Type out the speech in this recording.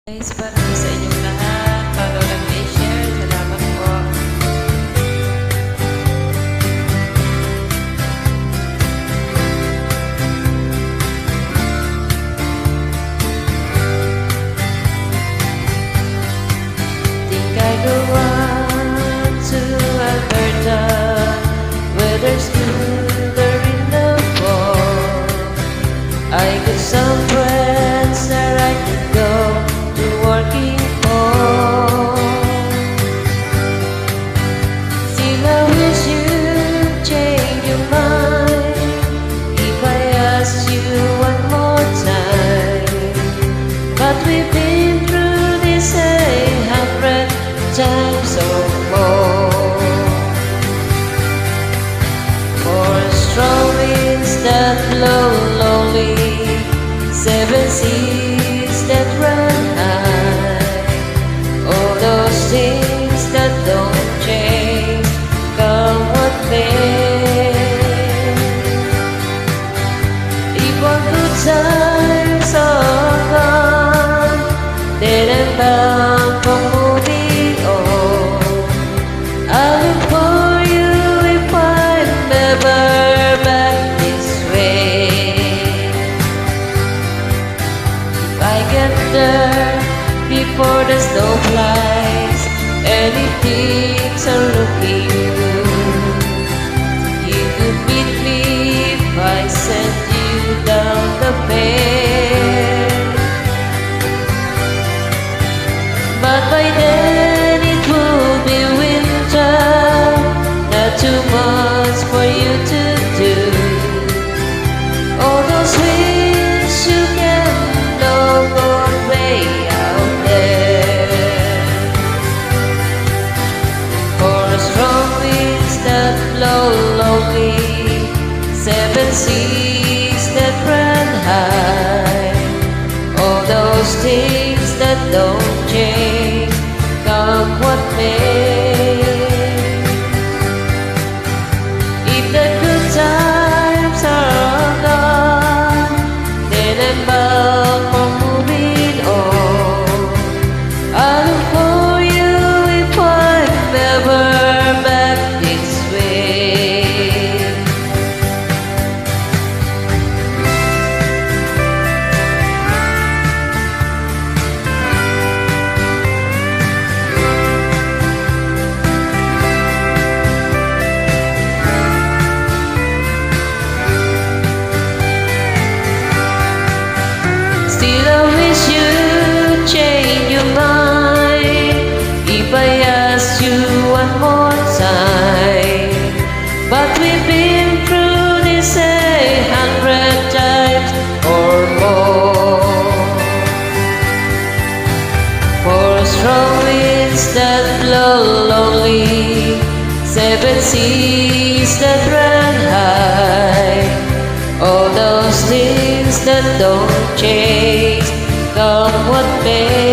Guys, para sa inyong lahat, bago lang i-share, salamat po. Think I go on to Alberta, where there's cooler in the fall. I got some friends that I can go working for. Still I wish you'd change your mind if I ask you one more time. But we've been through this 100 times or more. For strong winds that blow lonely, 7 seas that run high, all those things that don't change, come what may. If our good times are gone, then I'm bound for moving on. I'll look for you if I'm ever back this way. If I get there before the snow flies, anything's are looking good. You could meet me if I sent you down the fair. But by then it will be winter, not too much for you to do. All those winds you can blow gone way out there. For strong winds that blow lonely, 7 seas that run high, all those things that don't change, come what may. If the good times are gone, then I'm bound for moving on. I'll look for you if I'm ever back this way. Still I wish you'd change your mind if I ask you one more time. But we've been through this 100 times or more. For strong winds that blow lonely, 7 seas that run high, all those things that don't change, come what may.